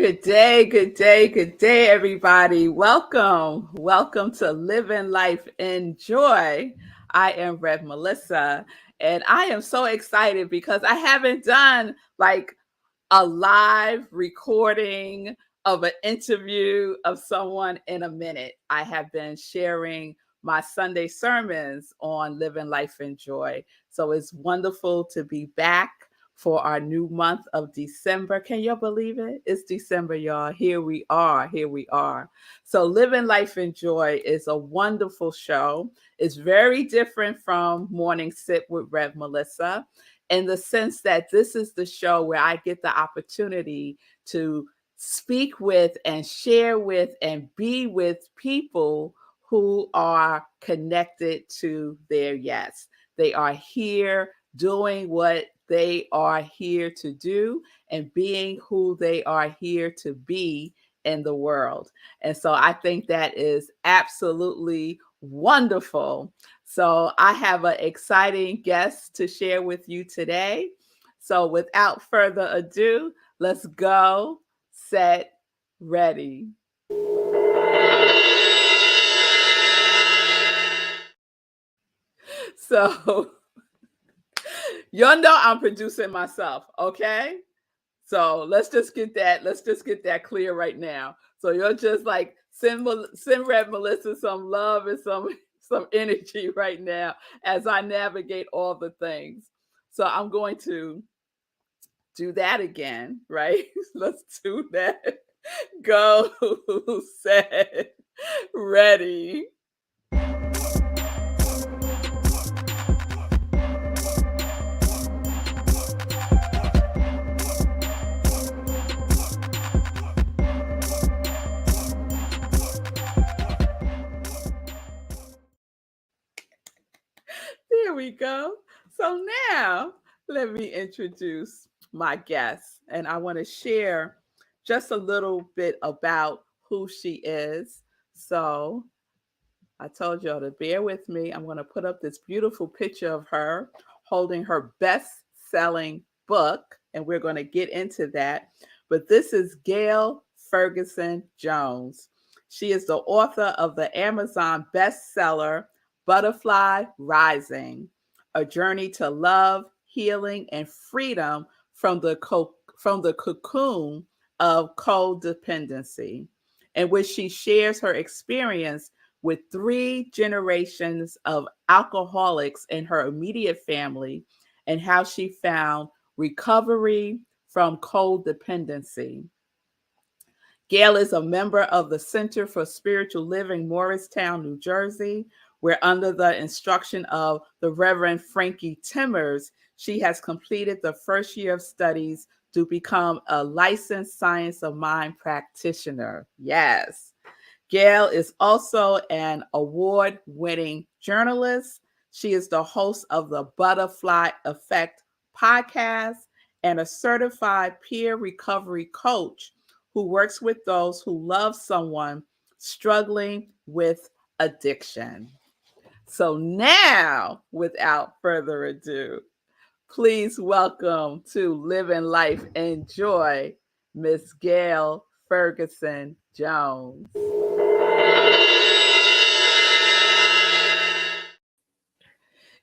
Good day, everybody. Welcome to Living Life in Joy. I am Rev Melissa, and I am so excited because I haven't done like a live recording of an interview of someone in a minute. I have been sharing my Sunday sermons on Living Life in Joy. So it's wonderful to be back for our new month of December. Can you believe it? It's December, y'all. Here we are. Here we are. So Living Life in Joy is a wonderful show. It's very different from Morning Sip with Rev Melissa in the sense that this is the show where I get the opportunity to speak with and share with and be with people who are connected to their yes. They are here doing what they are here to do and being who they are here to be in the world. And so I think that is absolutely wonderful. So I have an exciting guest to share with you today. So without further ado, let's go, set, ready. So y'all know I'm producing myself, okay? So let's just get that clear right now. So you'll just like send Rev Melissa some love and some energy right now as I navigate all the things. So I'm going to do that again, right? Let's do that. Go, set, ready. There we go. So now let me introduce my guest, and I want to share just a little bit about who she is. So I told y'all to bear with me. I'm going to put up this beautiful picture of her holding her best-selling book, and we're going to get into that. But this is Gail Ferguson Jones. She is the author of the Amazon bestseller Butterfly Rising, a journey to love, healing, and freedom from the cocoon of codependency, in which she shares her experience with 3 generations of alcoholics in her immediate family and how she found recovery from codependency. Gail is a member of the Center for Spiritual Living, Morristown, New Jersey, where under the instruction of the Reverend Frankie Timmers, she has completed the first year of studies to become a licensed science of mind practitioner. Yes. Gail is also an award-winning journalist. She is the host of the Butterfly Effect podcast and a certified peer recovery coach who works with those who love someone struggling with addiction. So now, without further ado, please welcome to Living Life in Joy, Miss Gail Ferguson Jones.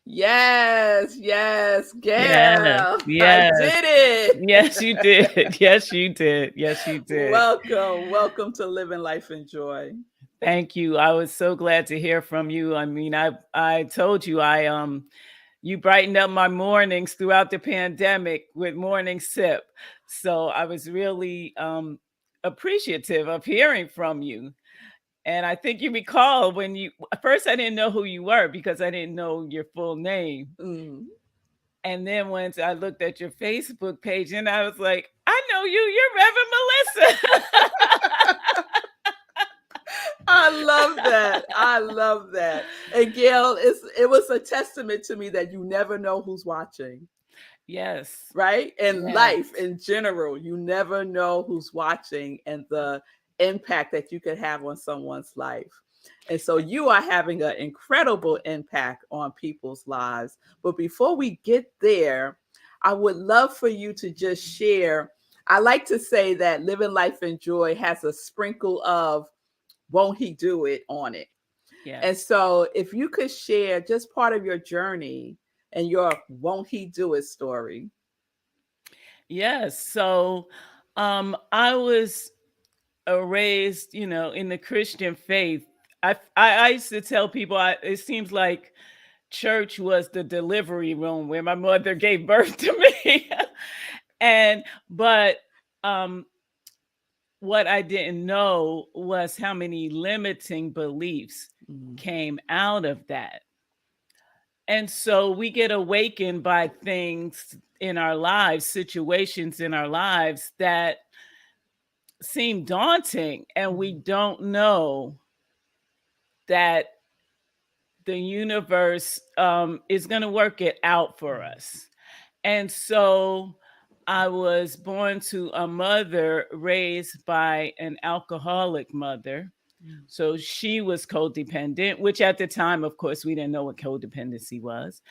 Yes, Gail. Yes. I did it. Yes, you did. Yes, you did. Yes, you did. Welcome to Living Life in Joy. Thank you. I was so glad to hear from you. I mean, I told you you brightened up my mornings throughout the pandemic with Morning Sip. So I was really appreciative of hearing from you. And I think you recall when at first I didn't know who you were because I didn't know your full name. Mm. And then once I looked at your Facebook page and I was like, I know you, you're Reverend Melissa. I love that. And Gail, it was a testament to me that you never know who's watching. Yes. Right? In life, in general, you never know who's watching and the impact that you could have on someone's life. And so you are having an incredible impact on people's lives. But before we get there, I would love for you to just share. I like to say that living life in joy has a sprinkle of won't he do it on it. And Yes. so if you could share just part of your journey and your won't he do it story. Yes. So I was raised, in the Christian faith. I used to tell people it seems like church was the delivery room where my mother gave birth to me. and but um what I didn't know was how many limiting beliefs Mm, came out of that. And so we get awakened by things in our lives, situations in our lives that seem daunting, and we mm, don't know that the universe is going to work it out for mm, us. And so I was born to a mother raised by an alcoholic mother. mm, So she was codependent, which at the time, of course, we didn't know what codependency was.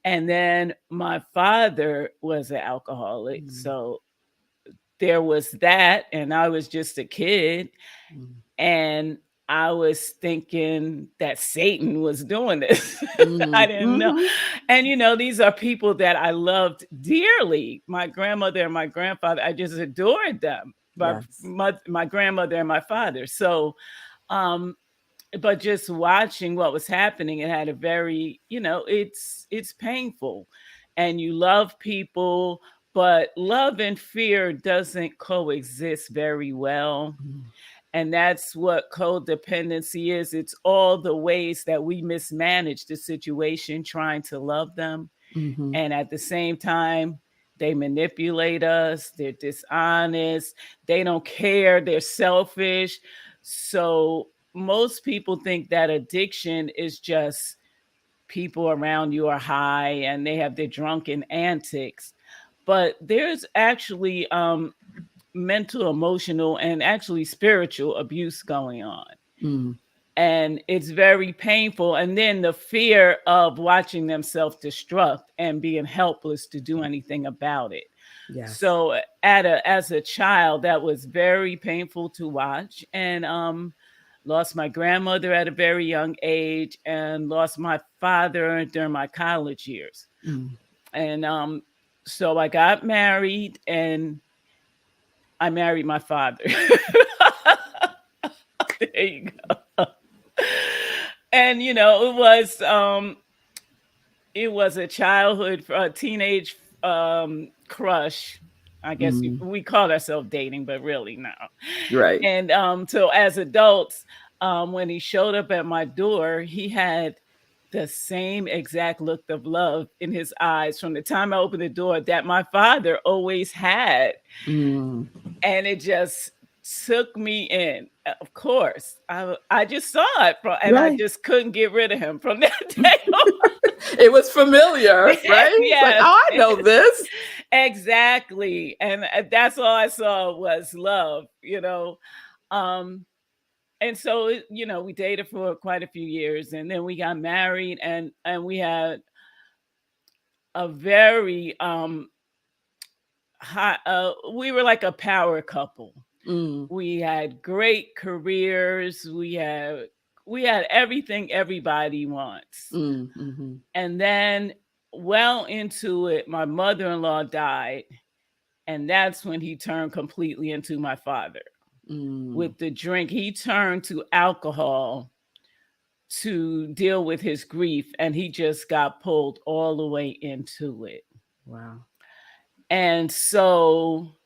And then my father was an alcoholic. mm, So there was that. And I was just a kid. mm, And I was thinking that Satan was doing this. I mm, didn't know. mhm. And, these are people that I loved dearly. My grandmother and my grandfather, I just adored them. Yes. My grandmother and my father. So, um, but just watching what was happening, it had a very, it's painful. And you love people, but love and fear doesn't coexist very well. Mm, And that's what codependency is. It's all the ways that we mismanage the situation trying to love them. mhm, And at the same time, they manipulate us, they're dishonest, they don't care, they're selfish. So most people think that addiction is just people around you are high and they have their drunken antics. But there's actually mental, emotional, and actually spiritual abuse going on. mm, And it's very painful. And then the fear of watching them self destruct and being helpless to do anything about it. yes. So, as a child, that was very painful to watch. And lost my grandmother at a very young age, and lost my father during my college years. Mm, And so I got married, and I married my father. There you go. And it was a childhood, a teenage crush. I guess mm, we called ourselves dating, but really no. right. And so as adults, when he showed up at my door, he had the same exact look of love in his eyes from the time I opened the door that my father always had. Mm, And it just took me in. Of course, I just saw it, and I right. just couldn't get rid of him from that day on. It was familiar, right? It's like, Yes, oh, I know this. exactly. And that's all I saw was love. Um, and so we dated for quite a few years, and then we got married, and we had a very high. We were like a power couple. Mm, We had great careers. We had everything everybody wants. mm, mhm, And then well into it, my mother-in-law died, and that's when he turned completely into my father. mm. With the drink, he turned to alcohol to deal with his grief, and he just got pulled all the way into it. Wow. And so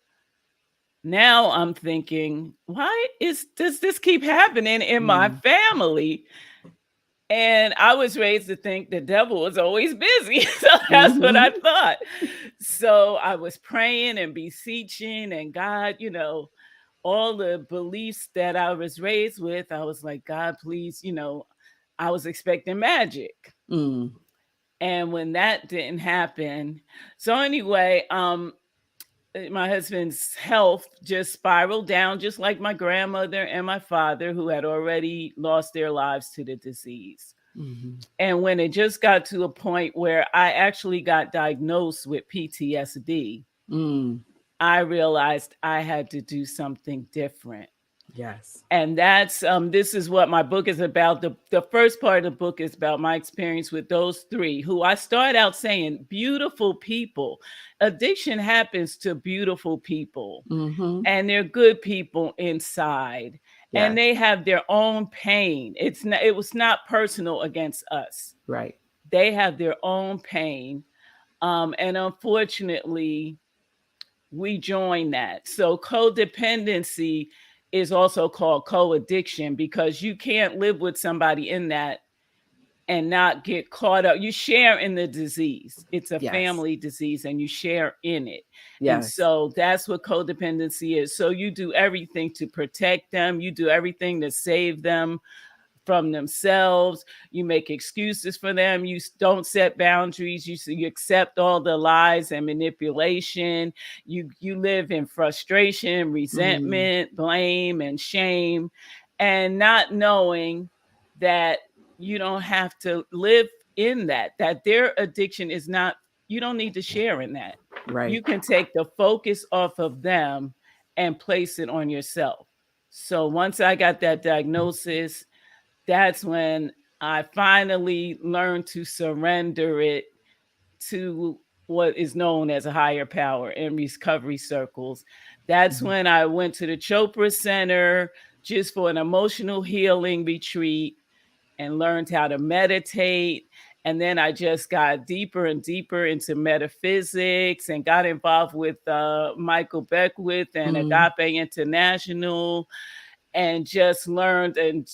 now I'm thinking, why does this keep happening in my Mm, family? And I was raised to think the devil was always busy. So that's what I mhm, thought. So I was praying and beseeching, and God, all the beliefs that I was raised with, I was like, God, please, I was expecting magic. mm, And when that didn't happen, so anyway, my husband's health just spiraled down, just like my grandmother and my father, who had already lost their lives to the disease. mhm, And when it just got to a point where I actually got diagnosed with PTSD, mm, I realized I had to do something different. Yes. And that's this is what my book is about. The first part of the book is about my experience with those three, who I start out saying beautiful people. Addiction happens to beautiful people, Mm-hmm. and they're good people inside, and Yes. they have their own pain. It was not personal against us. Right. They have their own pain, and unfortunately we join that. So codependency is also called co-addiction, because you can't live with somebody in that and not get caught up. You share in the disease. It's a Yes. family disease and you share in it. And Yes. so that's what codependency is. So you do everything to protect them, you do everything to save them from themselves. You make excuses for them. You don't set boundaries. You accept all the lies and manipulation. You live in frustration, Mm. resentment, blame, and shame, and not knowing that you don't have to live in that. That their addiction is not. You don't need to share in that. Right. You can take the focus off of them and place it on yourself. So once I got that diagnosis, that's when I finally learned to surrender it to what is known as a higher power in recovery circles. That's Mhm. when I went to the Chopra Center just for an emotional healing retreat and learned how to meditate. And then I just got deeper and deeper into metaphysics and got involved with Michael Beckwith and Mm. Agape International, and just learned. And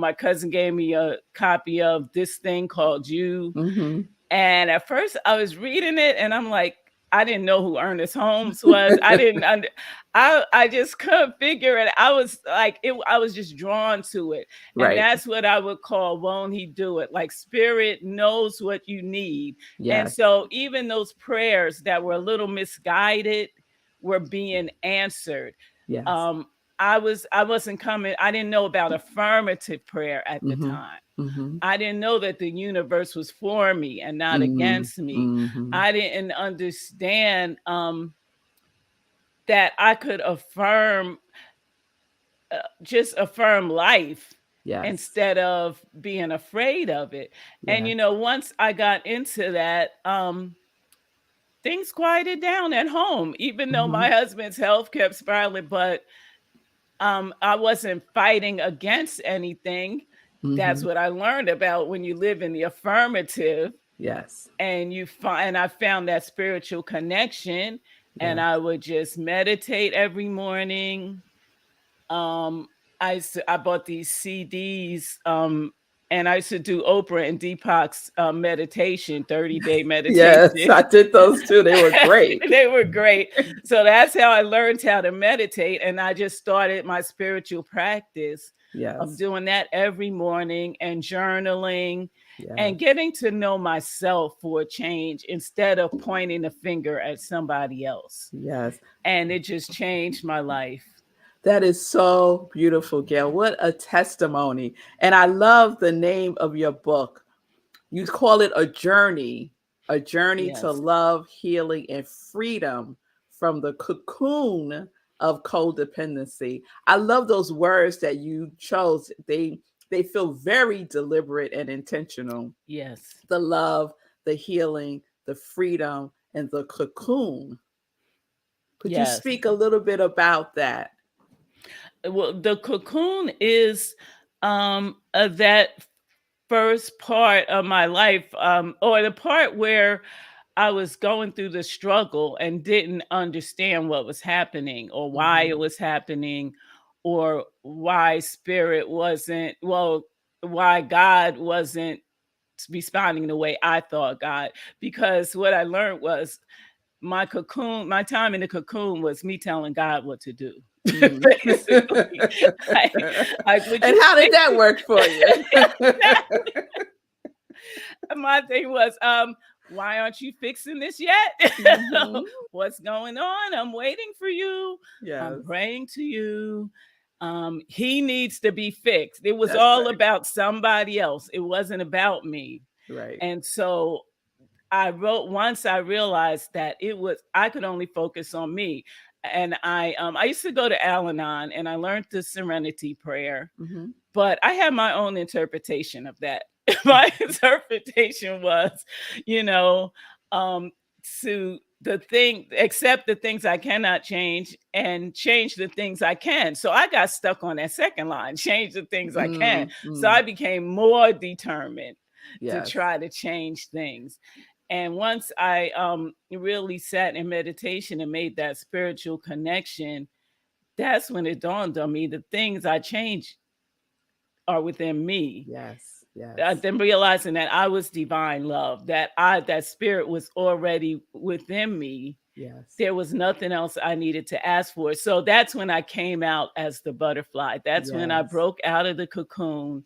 my cousin gave me a copy of This Thing Called You, Mm-hmm. and at first I was reading it and I'm like, I didn't know who Ernest Holmes was. I didn't under I just couldn't figure it. I was like I was just drawn to it. And Right. that's what I would call won't he do it? Like spirit knows what you need. And Yes. so even those prayers that were a little misguided were being answered. Yes. Um I wasn't coming, I didn't know about affirmative prayer at the Mm-hmm. time. Mm-hmm. I didn't know that the universe was for me and not Mm-hmm. against me. Mm-hmm. I didn't understand that I could just affirm life Yes. instead of being afraid of it. And Yes. once I got into that, things quieted down at home, even though Mm-hmm. my husband's health kept spiraling. But I wasn't fighting against anything. That's Mm-hmm. what I learned about when you live in the affirmative, Yes. and I found that spiritual connection, and Yes. I would just meditate every morning. um I bought these CDs, and I used to do Oprah and Deepak's meditation, 30-day Yes. meditation. I did those too. They were great. They were great. So that's how I learned how to meditate, and I just started my spiritual practice of Yes. doing that every morning and journaling Yes. and getting to know myself for a change instead of pointing a finger at somebody else. Yes. And it just changed my life. That is so beautiful, Gail. What a testimony. And I love the name of your book. You call it a journey to Yes. love, healing, and freedom from the cocoon of codependency. I love those words that you chose. They feel very deliberate and intentional. Yes. The love, the healing, the freedom, and the cocoon. Could you Yes. speak a little bit about that? Well, the cocoon is that first part of my life, or the part where I was going through the struggle and didn't understand what was happening or why Mm-hmm. it was happening, or why spirit wasn't, well, why God wasn't responding the way I thought God. Because what I learned was my time in the cocoon was me telling God what to do. Mm. Basically, like, would And you how did fix that work for you? it? My thing was, why aren't you fixing this yet? Hmm. What's going on? I'm waiting for you. I'm Yes, praying to you. He needs to be fixed. It was that's all right. about somebody else. It wasn't about me. Right. And so once I realized that I could only focus on me. And I used to go to Al-Anon and I learned the serenity prayer, Mm-hmm. but I had my own interpretation of that. My interpretation was, you know, um, to accept the things I cannot change and change the things I can. So I got stuck on that second line, change the things I can. So Mm-hmm. I became more determined to Yes. try to change things. And once I really sat in meditation and made that spiritual connection, that's when it dawned on me the things I change are within me. Yes. Yes. Then realizing that I was divine love, that spirit was already within me. Yes. There was nothing else I needed to ask for. So that's when I came out as the butterfly. That's when I Yes. broke out of the cocoon,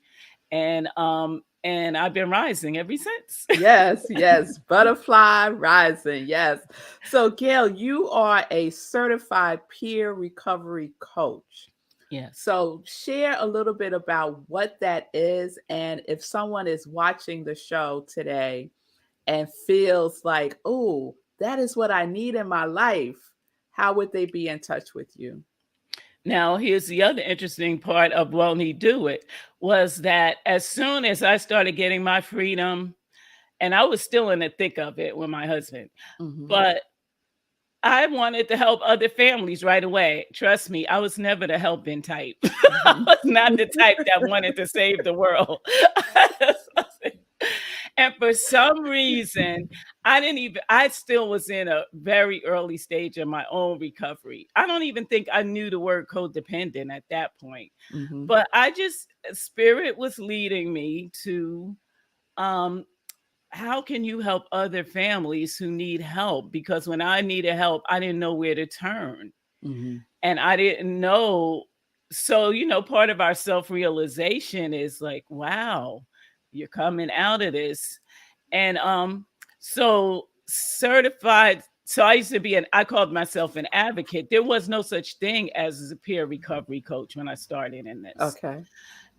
and I've been rising ever since. Yes, yes. Butterfly rising. Yes. So, Gail, you are a certified peer recovery coach. Yes. So, share a little bit about what that is. And if someone is watching the show today and feels like, oh, that is what I need in my life, how would they be in touch with you? Now, here's the other interesting part of Won't He Do It was that as soon as I started getting my freedom, and I was still in the thick of it with my husband, Mm-hmm. but I wanted to help other families right away. Trust me, I was never the helping type. I Mm-hmm. was not the type that wanted to save the world. And for some reason, I still was in a very early stage of my own recovery. I don't even think I knew the word codependent at that point. Mm-hmm. But spirit was leading me to, um, how can you help other families who need help? Because when I needed help, I didn't know where to turn. Mm-hmm. And I didn't know. So, part of our self realization is like, wow, you're coming out of this. And so certified. So I used to I called myself an advocate. There was no such thing as a peer recovery coach when I started in this. Okay.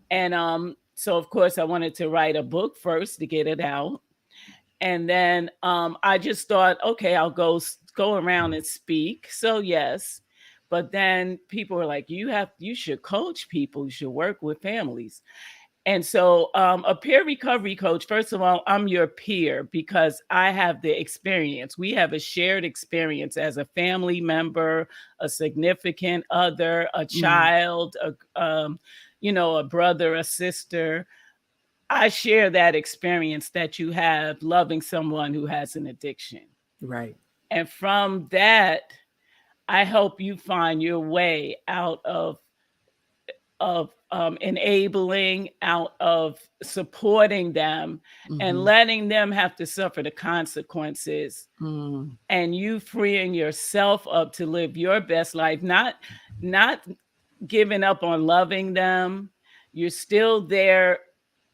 And so of course I wanted to write a book first to get it out. And then I just thought, okay, I'll go around and speak. So yes. But then people were like, you should coach people, you should work with families. And so, a peer recovery coach, first of all, I'm your peer because I have the experience. We have a shared experience as a family member, a significant other, a Mm. child, a brother, a sister. I share that experience that you have loving someone who has an addiction. Right. And from that, I help you find your way out of enabling, out of supporting them, and Mm-hmm. letting them have to suffer the consequences, Mm. and you freeing yourself up to live your best life, not giving up on loving them. You're still there.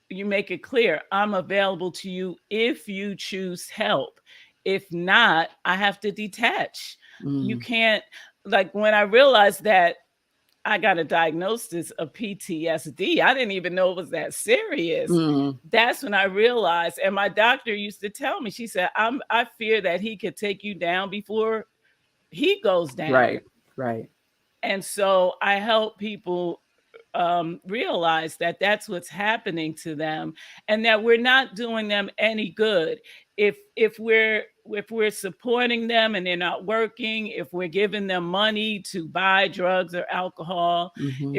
You make it clear, I'm available to you if you choose help. If not, I have to detach. You Mm. can't, like, when I realized that I got a diagnosis of PTSD. I didn't even know it was that serious. Mm. That's when I realized, and my doctor used to tell me, she said, I fear that he could take you down before he goes down. Right. Right. And so I help people realize that that's what's happening to them, and that we're not doing them any good if we're supporting them and they're not working, if we're giving them money to buy drugs or alcohol, Mm-hmm.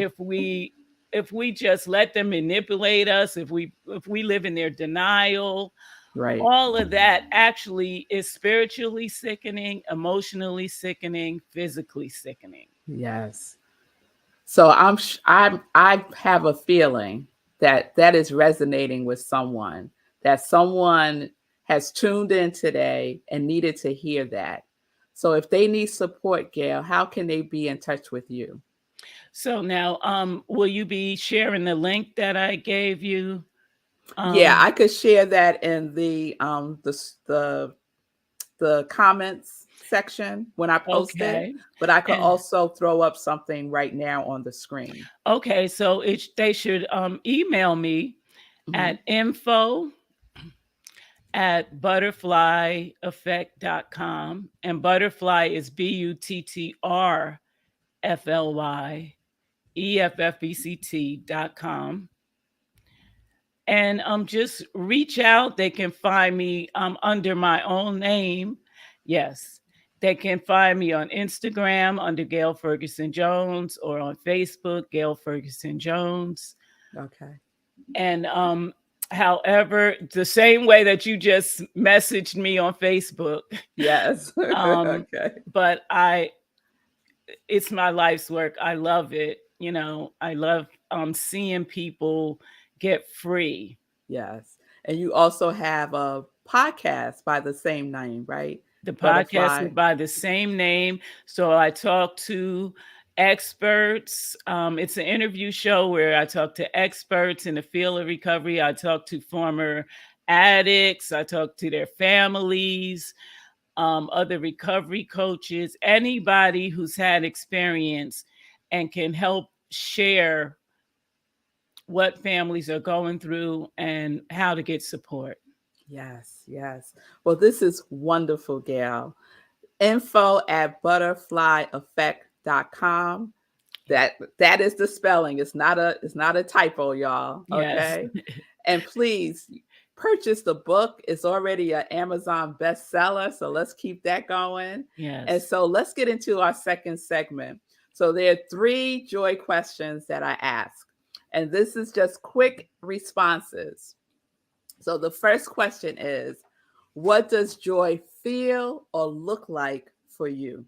if we just let them manipulate us, if we live in their denial. Right. All of that actually is spiritually sickening, emotionally sickening, physically sickening. Yes. So I have a feeling that that is resonating with someone, that someone has tuned in today and needed to hear that. So if they need support, Gail, how can they be in touch with you? So now, will you be sharing the link that I gave you? Yeah, Um, I could share that in the comments section when I post it, okay. but I could And also throw up something right now on the screen. okay, so they should email me Hmm. at info at butterflyeffect.com. And butterfly is BUTTRFLYEFFECT.com. And just reach out. They can find me under my own name. Yes. They can find me on Instagram under Gail Ferguson Jones, or on Facebook, Gail Ferguson Jones. Okay. And however, the same way that you just messaged me on Facebook. Yes. Okay. But it's my life's work. I love it. I love seeing people get free. Yes. And you also have a podcast by the same name, right? The podcast Butterfly. is by the same name. So I talk to experts. It's an interview show where I talk to experts in the field of recovery. I talk to former addicts. I talk to their families, other recovery coaches, anybody who's had experience and can help share what families are going through and how to get support. Yes, yes. Well, this is wonderful, Gail. Info at butterflyeffect.com. That is the spelling. It's not a typo, y'all. Okay. Yes. And please purchase the book. It's already an Amazon bestseller. So let's keep that going. Yes. And so let's get into our second segment. So there are 3 joy questions that I ask. And this is just quick responses. So the first question is, what does joy feel or look like for you?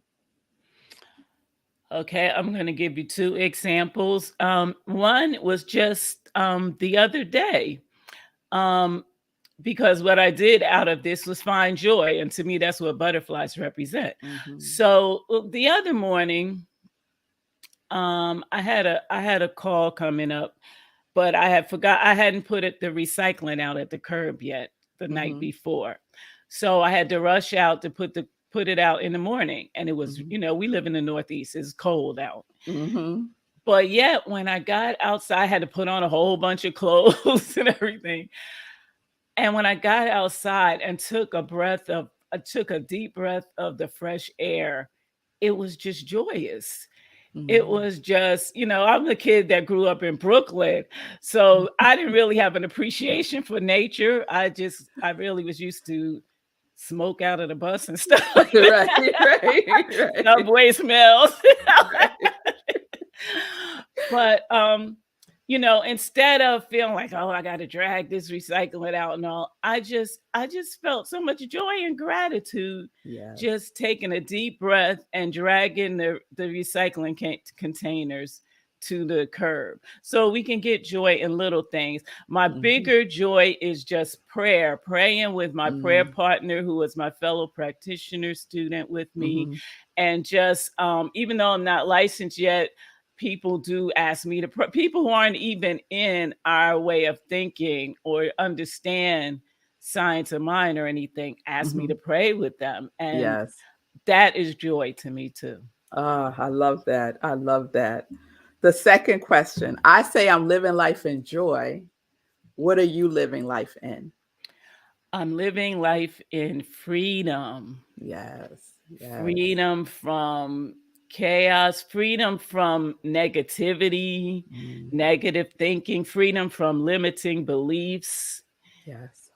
Okay, I'm going to give you 2 examples. One was just the other day, because what I did out of this was find joy. And to me, that's what butterflies represent. Mm-hmm. So the other morning, I had a call coming up, but I hadn't put the recycling out at the curb yet the night before. So I had to rush out to put it out in the morning. And it was, we live in the Northeast, it's cold out. Mm-hmm. But yet when I got outside, I had to put on a whole bunch of clothes and everything. And when I got outside and took a deep breath of the fresh air, it was just joyous. It was just, I'm the kid that grew up in Brooklyn. So I didn't really have an appreciation for nature. I really was used to smoke out of the bus and stuff. Like right. Subway smells. Right. But, instead of feeling like, oh, I got to drag this recycling out and all, I just felt so much joy and gratitude. Yes. Just taking a deep breath and dragging the recycling containers to the curb. So we can get joy in little things. My bigger joy is just praying with my prayer partner, who was my fellow practitioner student with me. And just, even though I'm not licensed yet, people do ask me to pray. People who aren't even in our way of thinking or understand science of mind or anything ask me to pray with them. And that is joy to me too. Oh, I love that. I love that. The second question, I say I'm living life in joy. What are you living life in? I'm living life in freedom. Yes. Freedom from chaos, freedom from negativity, negative thinking, freedom from limiting beliefs. Yes.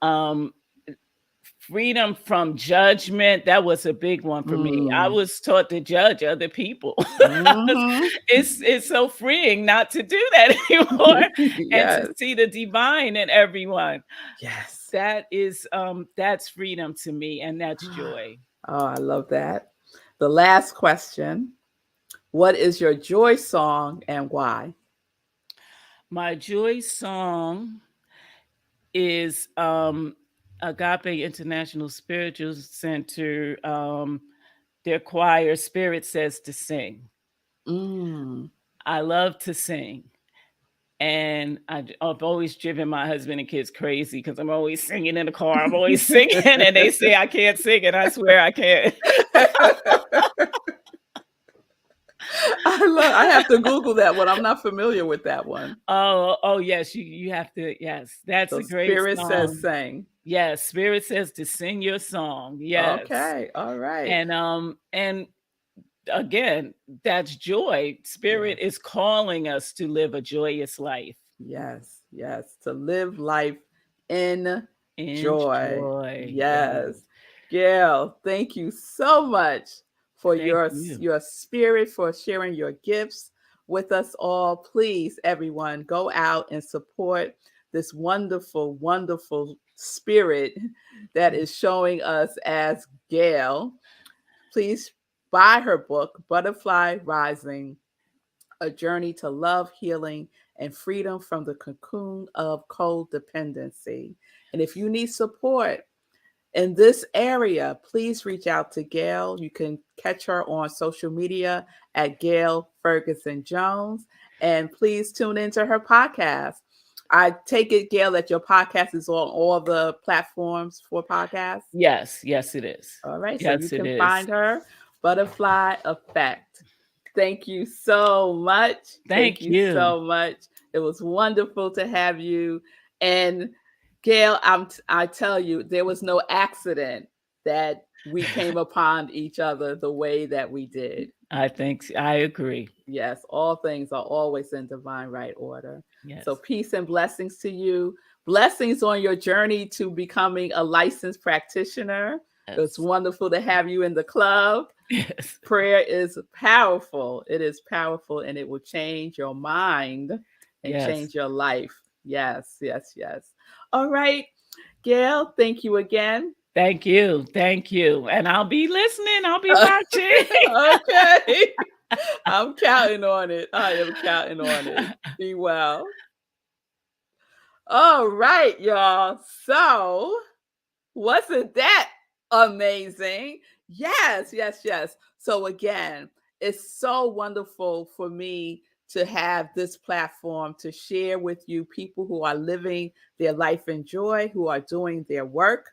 Freedom from judgment. That was a big one for me. I was taught to judge other people. It's so freeing not to do that anymore. And to see the divine in everyone. Yes. That is that's freedom to me, and that's joy. Oh, I love that. The last question. What is your joy song and why? My joy song is Agape International Spiritual Center, their choir, Spirit Says to Sing. I love to sing. And I've always driven my husband and kids crazy because I'm always singing in the car. I'm always singing, and they say I can't sing, and I swear I can't. I have to Google that one. I'm not familiar with that one. Oh, yes, you have to. Yes, that's So a great Spirit says song. sing. Yes, Spirit says to sing your song. Yes. Okay. All right. And again, that's joy. Spirit Yes. is calling us to live a joyous life Yes. Yes. To live life in in joy. joy. Yes. Yes. Gail, thank you so much for Thank you. your spirit, for sharing your gifts with us all. Please, everyone, go out and support this wonderful, wonderful spirit that is showing us as Gail. Please buy her book, Butterfly Rising: A Journey to Love, Healing, and Freedom from the Cocoon of Codependency. And if you need support in this area, please reach out to Gail. You can catch her on social media at Gail Ferguson Jones. And please tune into her podcast. I take it, Gail, that your podcast is on all the platforms for podcasts. Yes, yes, it is. All right, so you Yes, it can is. find her, Butterfly Effect. Thank you so much. Thank Thank you you. so much. It was wonderful to have you. And Gail, I tell you, there was no accident that we came upon each other the way that we did. I agree. Yes, all things are always in divine right order. So Yes. peace and blessings to you. Blessings on your journey to becoming a licensed practitioner. It's Yes. wonderful to have you in the club. Yes. Prayer is powerful. It is powerful, and it will change your mind and Yes. change your life. Yes, yes, yes. All right, Gail, thank you again. Thank you. Thank you. And I'll be listening. I'll be watching. Okay. I'm counting on it. I am counting on it. Be well. All right, y'all. So, wasn't that amazing? Yes, yes, yes. So, again, it's so wonderful for me to have this platform to share with you people who are living their life in joy, who are doing their work.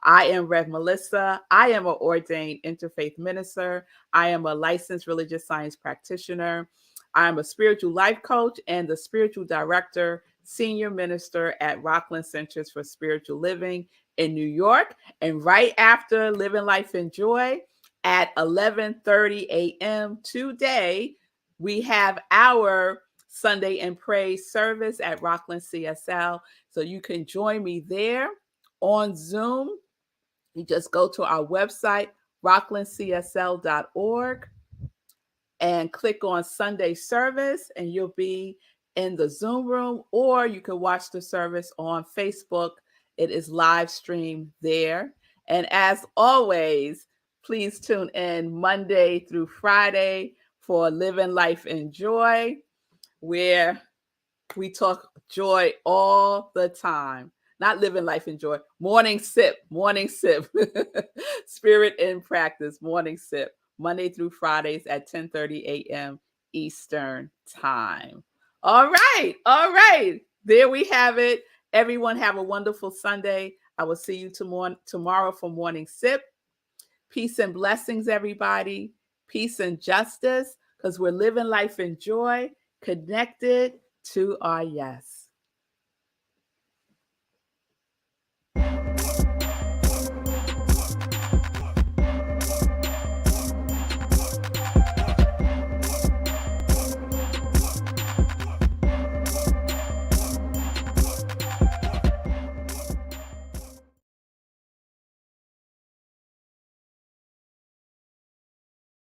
I am Rev Melissa. I am an ordained interfaith minister. I am a licensed religious science practitioner. I am a spiritual life coach and the spiritual director, senior minister at Rockland Centers for Spiritual Living in New York. And right after Living Life in Joy at 11:30 a.m. today, we have our Sunday and Praise service at Rockland CSL. So you can join me there on Zoom. You just go to our website, rocklandcsl.org, and click on Sunday service, and you'll be in the Zoom room, or you can watch the service on Facebook. It is live streamed there. And as always, please tune in Monday through Friday for Living Life in Joy, where we talk joy all the time. Not living life in joy. Morning sip, morning sip. Spirit in practice, morning sip. Monday through Fridays at 10:30 a.m. Eastern time. All right. All right. There we have it. Everyone have a wonderful Sunday. I will see you tomorrow for morning sip. Peace and blessings, everybody. Peace and justice, because we're living life in joy, connected to our yes.